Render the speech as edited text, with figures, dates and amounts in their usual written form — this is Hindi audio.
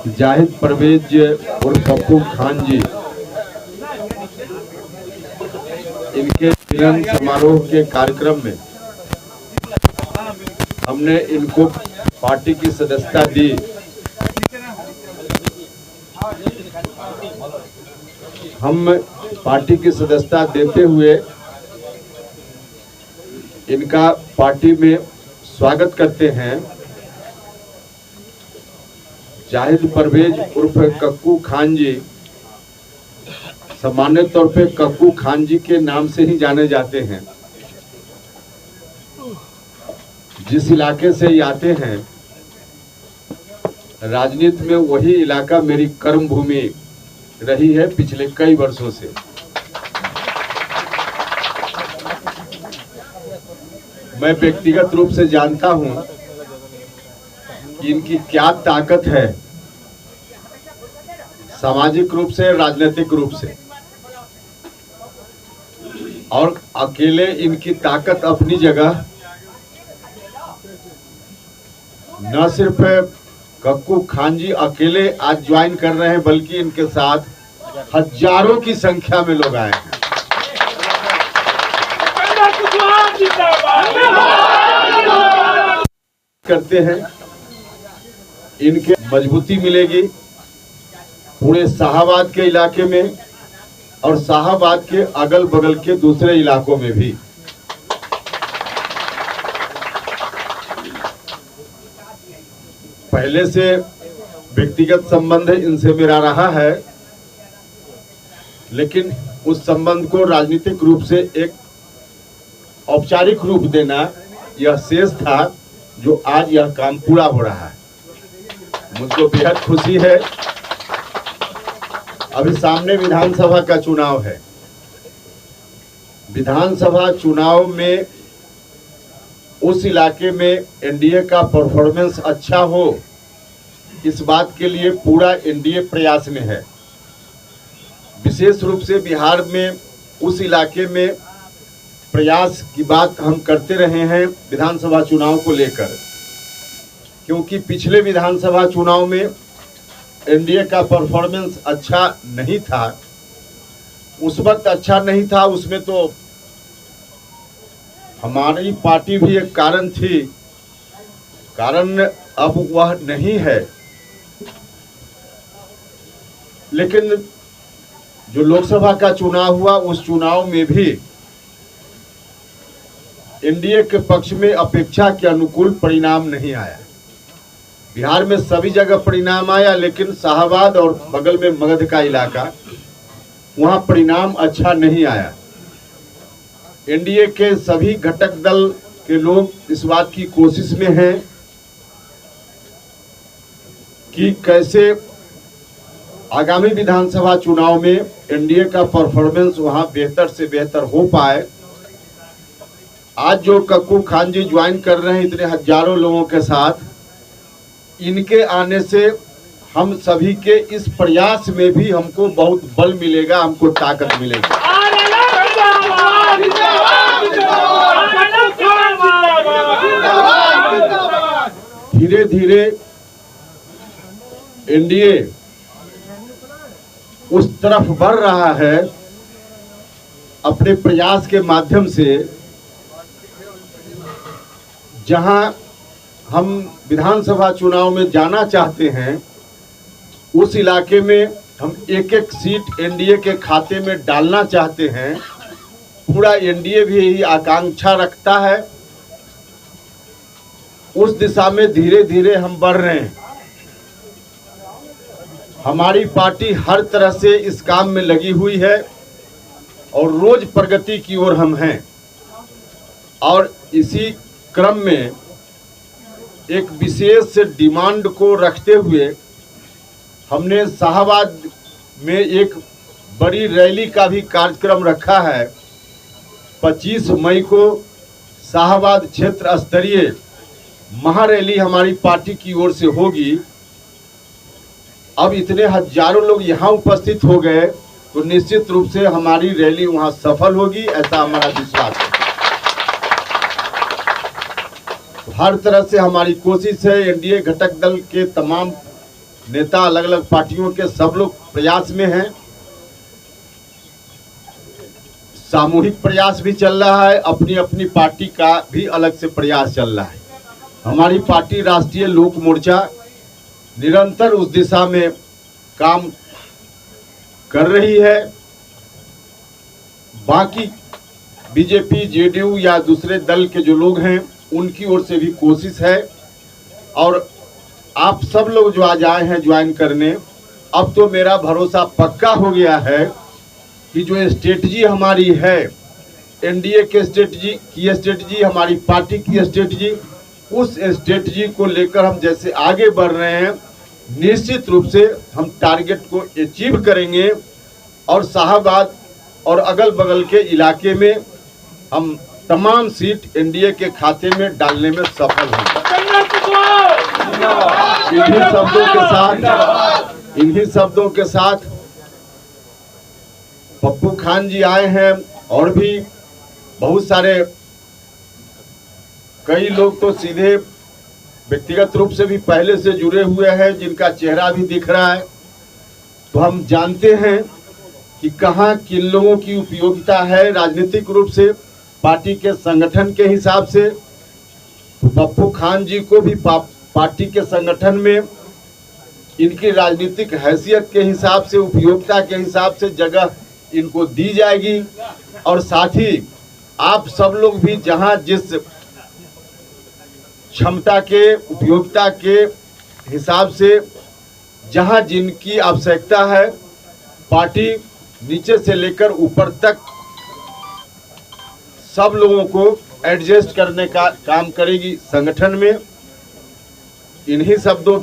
जाहिद परवेज और पप्पू खान जी, इनके मिलन समारोह के कार्यक्रम में हमने इनको पार्टी की सदस्यता दी। हम पार्टी की सदस्यता देते हुए इनका पार्टी में स्वागत करते हैं। जाहिद परवेज उर्फ कक्कू खान जी सामान्य तौर पे कक्कू खान जी के नाम से ही जाने जाते हैं। जिस इलाके से ये आते हैं, राजनीति में वही इलाका मेरी कर्म भूमि रही है पिछले कई वर्षों से। मैं व्यक्तिगत रूप से जानता हूं कि इनकी क्या ताकत है, सामाजिक रूप से, राजनीतिक रूप से। और अकेले इनकी ताकत अपनी जगह, न सिर्फ कक्कू खान जी अकेले आज ज्वाइन कर रहे हैं, बल्कि इनके साथ हजारों की संख्या में लोग आए हैं। करते हैं, इनके मजबूती मिलेगी पूरे शाहाबाद के इलाके में और शाहाबाद के अगल बगल के दूसरे इलाकों में भी। पहले से व्यक्तिगत संबंध इनसे मेरा रहा है, लेकिन उस संबंध को राजनीतिक रूप से एक औपचारिक रूप देना यह शेष था, जो आज यह काम पूरा हो रहा है। मुझको बेहद खुशी है। अभी सामने विधानसभा का चुनाव है। विधानसभा चुनाव में उस इलाके में एनडीए का परफॉर्मेंस अच्छा हो, इस बात के लिए पूरा एनडीए प्रयास में है। विशेष रूप से बिहार में उस इलाके में प्रयास की बात हम करते रहे हैं विधानसभा चुनाव को लेकर, क्योंकि पिछले विधानसभा चुनाव में एनडीए का परफॉर्मेंस अच्छा नहीं था। उस वक्त अच्छा नहीं था, उसमें तो हमारी पार्टी भी एक कारण थी। कारण अब वह नहीं है, लेकिन जो लोकसभा का चुनाव हुआ, उस चुनाव में भी एनडीए के पक्ष में अपेक्षा के अनुकूल परिणाम नहीं आया। बिहार में सभी जगह परिणाम आया, लेकिन शाहाबाद और बगल में मगध का इलाका, वहां परिणाम अच्छा नहीं आया। एनडीए के सभी घटक दल के लोग इस बात की कोशिश में हैं कि कैसे आगामी विधानसभा चुनाव में एनडीए का परफॉर्मेंस वहां बेहतर से बेहतर हो पाए। आज जो कक्कू खान जी ज्वाइन कर रहे हैं इतने हजारों लोगों के साथ, इनके आने से हम सभी के इस प्रयास में भी हमको बहुत बल मिलेगा, हमको ताकत मिलेगी। धीरे धीरे एनडीए उस तरफ बढ़ रहा है अपने प्रयास के माध्यम से, जहां हम विधानसभा चुनाव में जाना चाहते हैं। उस इलाके में हम एक एक सीट एनडीए के खाते में डालना चाहते हैं। पूरा एनडीए भी यही आकांक्षा रखता है। उस दिशा में धीरे धीरे हम बढ़ रहे हैं। हमारी पार्टी हर तरह से इस काम में लगी हुई है और रोज प्रगति की ओर हम हैं। और इसी क्रम में एक विशेष डिमांड को रखते हुए हमने शाहाबाद में एक बड़ी रैली का भी कार्यक्रम रखा है। 25 मई को शाहाबाद क्षेत्र स्तरीय महारैली हमारी पार्टी की ओर से होगी। अब इतने हजारों लोग यहाँ उपस्थित हो गए तो निश्चित रूप से हमारी रैली वहाँ सफल होगी, ऐसा हमारा विश्वास है। हर तरह से हमारी कोशिश है एनडीए घटक दल के तमाम नेता अलग अलग पार्टियों के सब लोग प्रयास में हैं। सामूहिक प्रयास भी चल रहा है, अपनी अपनी पार्टी का भी अलग से प्रयास चल रहा है। हमारी पार्टी राष्ट्रीय लोक मोर्चा निरंतर उस दिशा में काम कर रही है। बाकी बीजेपी, जेडीयू या दूसरे दल के जो लोग हैं उनकी ओर से भी कोशिश है। और आप सब लोग जो आज आए हैं ज्वाइन करने, अब तो मेरा भरोसा पक्का हो गया है कि जो स्ट्रेटजी हमारी है, एनडीए के स्ट्रेटजी, हमारी पार्टी की स्ट्रेटजी, उस स्ट्रेटजी को लेकर हम जैसे आगे बढ़ रहे हैं, निश्चित रूप से हम टारगेट को अचीव करेंगे और शाहबाद और अगल बगल के इलाके में हम तमाम सीट एनडीए के खाते में डालने में सफल होंगे। इन्हीं शब्दों के साथ पप्पू खान जी आए हैं और भी बहुत सारे कई लोग तो सीधे व्यक्तिगत रूप से भी पहले से जुड़े हुए हैं, जिनका चेहरा भी दिख रहा है। तो हम जानते हैं कि कहाँ किन लोगों की उपयोगिता है राजनीतिक रूप से, पार्टी के संगठन के हिसाब से। तो पप्पू खान जी को भी पार्टी के संगठन में इनकी राजनीतिक हैसियत के हिसाब से, उपयोगिता के हिसाब से जगह इनको दी जाएगी। और साथ ही आप सब लोग भी जहां जिस क्षमता के, उपयोगिता के हिसाब से जहां जिनकी आवश्यकता है, पार्टी नीचे से लेकर ऊपर तक सब लोगों को एडजस्ट करने का काम करेगी संगठन में। इन्हीं शब्दों